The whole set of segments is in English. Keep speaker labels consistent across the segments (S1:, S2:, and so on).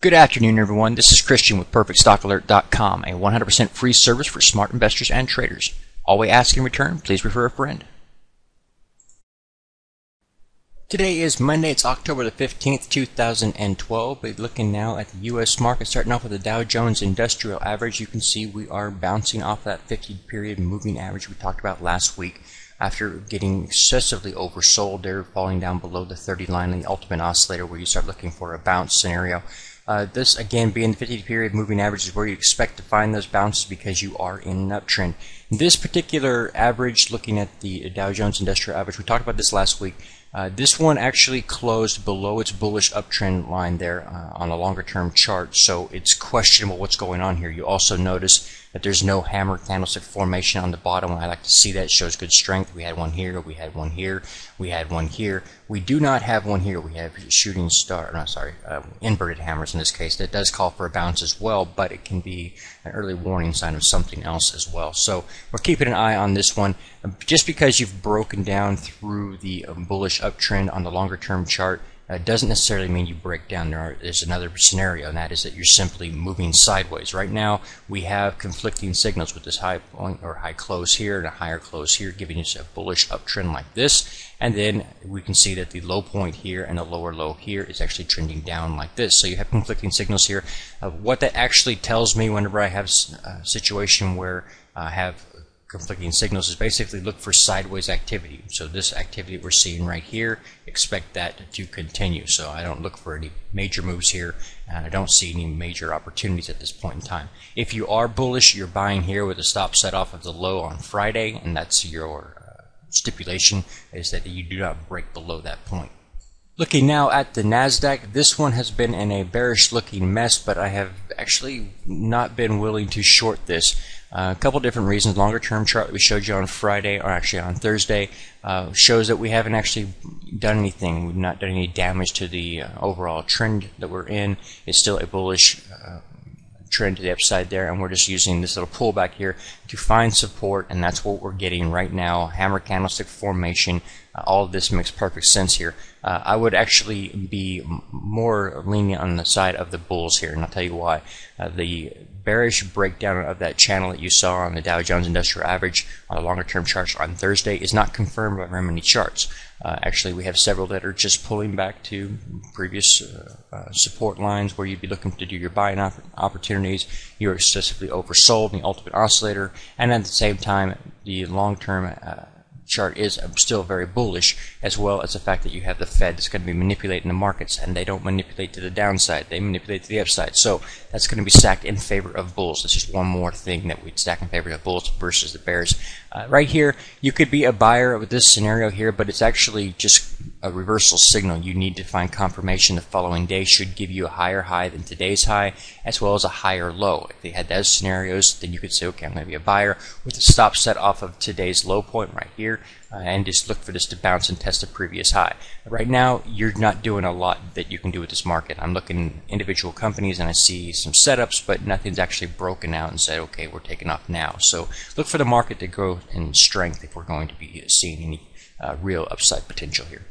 S1: Good afternoon, everyone. This is Christian with PerfectStockAlert.com, a 100% free service for smart investors and traders. All we ask in return, please refer a friend. Today is Monday. It's October the 15th, 2012. We're looking now at the U.S. market, starting off with the Dow Jones Industrial Average. You can see we are bouncing off that 50-period moving average we talked about last week. After getting excessively oversold, they're falling down below the 30 line in the ultimate oscillator, where you start looking for a bounce scenario. This again being the 50-period moving average is where you expect to find those bounces because you are in an uptrend. This particular average, looking at the Dow Jones Industrial Average, we talked about this last week. This one actually closed below its bullish uptrend line there on a longer term chart, so it's questionable what's going on here. You also notice that there's no hammer candlestick formation on the bottom. I like to see that. It shows good strength. We had one here, we had one here, we had one here. We do not have one here. We have shooting star, inverted hammers in this case. That does call for a bounce as well, but it can be an early warning sign of something else as well. So we're keeping an eye on this one. Just because you've broken down through the bullish uptrend on the longer term chart doesn't necessarily mean you break down. There's another scenario, and that is that you're simply moving sideways. Right now we have conflicting signals with this high point or high close here and a higher close here, giving us a bullish uptrend like this, and then we can see that the low point here and the lower low here is actually trending down like this. So you have conflicting signals here. What that actually tells me whenever I have a situation where I have conflicting signals is basically look for sideways activity. So this activity we're seeing right here, expect that to continue. So I don't look for any major moves here, and I don't see any major opportunities at this point in time. If you are bullish, you're buying here with a stop set off of the low on Friday, and that's your stipulation, is that you do not break below that point. Looking now at the NASDAQ, this one has been in a bearish looking mess, but I have actually not been willing to short this. A couple different reasons. Longer term chart that we showed you on Friday, or actually on Thursday, shows that we haven't actually done anything. We've not done any damage to the overall trend that we're in. It's still a bullish trend to the upside there, and we're just using this little pullback here to find support, and that's what we're getting right now. Hammer candlestick formation. All of this makes perfect sense here. I would actually be more lenient on the side of the bulls here, and I'll tell you why. The bearish breakdown of that channel that you saw on the Dow Jones Industrial Average on the longer term charts on Thursday is not confirmed by very many charts. Actually, we have several that are just pulling back to previous support lines where you'd be looking to do your buying opportunities. You're excessively oversold in the ultimate oscillator, and at the same time, the long-term chart is still very bullish, as well as the fact that you have the Fed that's going to be manipulating the markets, and they don't manipulate to the downside, they manipulate to the upside. So that's going to be stacked in favor of bulls. That's just one more thing that we'd stack in favor of bulls versus the bears. Right here, you could be a buyer with this scenario here, but it's actually just a reversal signal. You need to find confirmation the following day should give you a higher high than today's high, as well as a higher low. If they had those scenarios, then you could say, okay, I'm going to be a buyer with a stop set off of today's low point right here, and just look for this to bounce and test a previous high. Right now, you're not doing a lot that you can do with this market. I'm looking at individual companies and I see some setups, but nothing's actually broken out and said, okay, we're taking off now. So look for the market to grow in strength if we're going to be seeing any real upside potential here.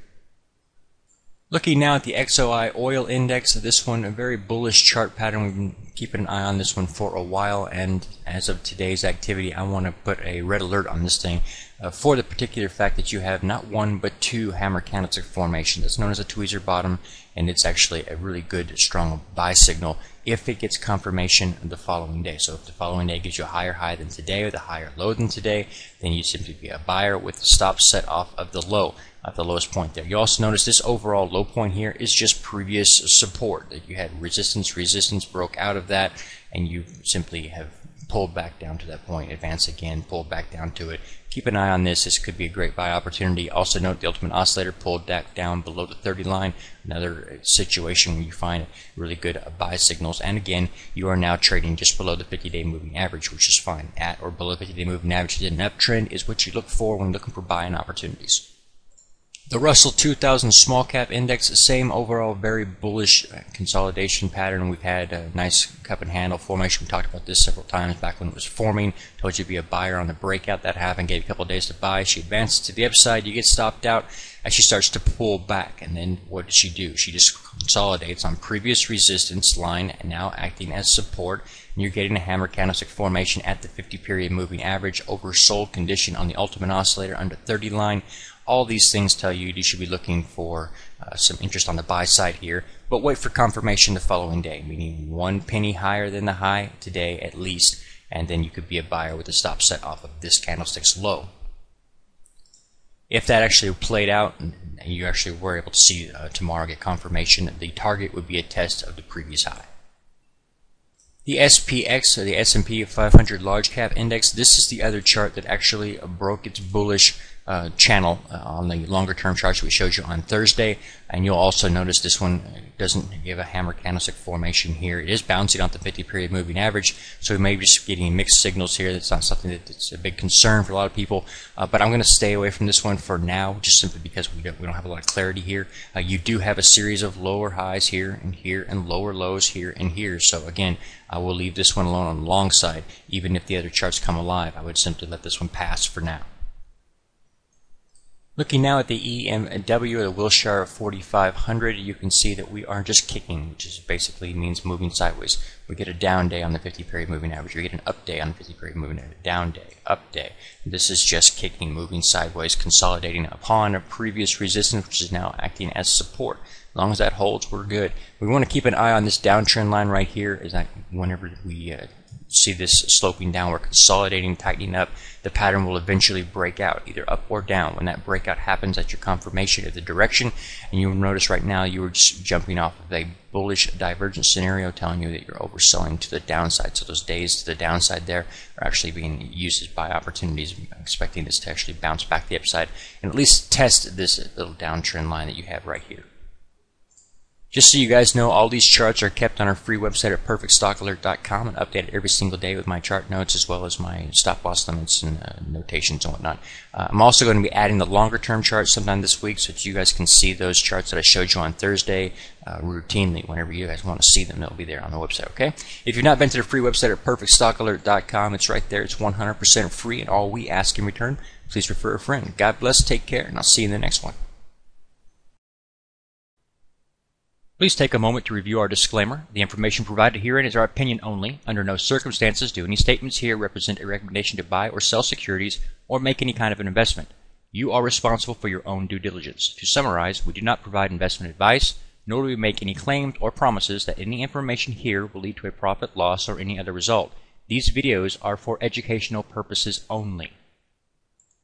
S1: Looking now at the XOI oil index, this one a very bullish chart pattern. We've been keeping an eye on this one for a while, and as of today's activity, I want to put a red alert on this thing for the particular fact that you have not one but two hammer candlestick formation. That's known as a tweezer bottom, and it's actually a really good strong buy signal if it gets confirmation the following day. So if the following day gives you a higher high than today or the higher low than today, then you simply be a buyer with the stop set off of the low at the lowest point there. You also notice this overall low point here is just previous support, that you had resistance broke out of that, and you simply have pulled back down to that point, advance again, pulled back down to it. Keep an eye on this. This could be a great buy opportunity. Also note the ultimate oscillator pulled back down below the 30 line. Another situation where you find really good buy signals. And again, you are now trading just below the 50-day moving average, which is fine. At or below the 50-day moving average in an uptrend is what you look for when looking for buying opportunities. The Russell 2000 Small Cap Index, same overall very bullish consolidation pattern. We've had a nice cup and handle formation. We talked about this several times back when it was forming. Told you to be a buyer on the breakout. That happened. Gave you a couple of days to buy. She advances to the upside. You get stopped out as she starts to pull back. And then what does she do? She just consolidates on previous resistance line and now acting as support. And you're getting a hammer candlestick formation at the 50-period moving average. Oversold condition on the ultimate oscillator under 30 line. All these things tell you you should be looking for some interest on the buy side here, but wait for confirmation the following day, meaning 1 penny higher than the high today at least, and then you could be a buyer with a stop set off of this candlestick's low. If that actually played out and you actually were able to see tomorrow get confirmation, the target would be a test of the previous high. The SPX, or the S&P 500 Large Cap Index, this is the other chart that actually broke its bullish channel on the longer term charts we showed you on Thursday, and you'll also notice this one doesn't give a hammer candlestick formation here. It is bouncing off the 50-period moving average, so we may be just getting mixed signals here. That's not something that's a big concern for a lot of people, but I'm going to stay away from this one for now, just simply because we don't have a lot of clarity here. You do have a series of lower highs here and lower lows here and here, so again, I will leave this one alone on the long side. Even if the other charts come alive, I would simply let this one pass for now. Looking now at the EMW, or the Wilshire 4500, you can see that we are just kicking, which is basically means moving sideways. We get a down day on the 50-period moving average. We get an up day on the 50-period moving average. Down day, up day. This is just kicking, moving sideways, consolidating upon a previous resistance, which is now acting as support. As long as that holds, we're good. We want to keep an eye on this downtrend line right here. Is that whenever we see this sloping downward, consolidating, tightening up, the pattern will eventually break out, either up or down. When that breakout happens, that's your confirmation of the direction. And you'll notice right now you were just jumping off of a bullish divergence scenario telling you that you're overselling to the downside. So those days to the downside there are actually being used as buy opportunities. I'm expecting this to actually bounce back the upside and at least test this little downtrend line that you have right here. Just so you guys know, all these charts are kept on our free website at perfectstockalert.com and updated every single day with my chart notes as well as my stop loss limits and notations and whatnot. I'm also going to be adding the longer term charts sometime this week so that you guys can see those charts that I showed you on Thursday routinely. Whenever you guys want to see them, they'll be there on the website, okay? If you've not been to the free website at perfectstockalert.com, it's right there. It's 100% free, and all we ask in return, please refer a friend. God bless, take care, and I'll see you in the next one. Please take a moment to review our disclaimer. The information provided herein is our opinion only. Under no circumstances do any statements here represent a recommendation to buy or sell securities or make any kind of an investment. You are responsible for your own due diligence. To summarize, we do not provide investment advice, nor do we make any claims or promises that any information here will lead to a profit, loss, or any other result. These videos are for educational purposes only.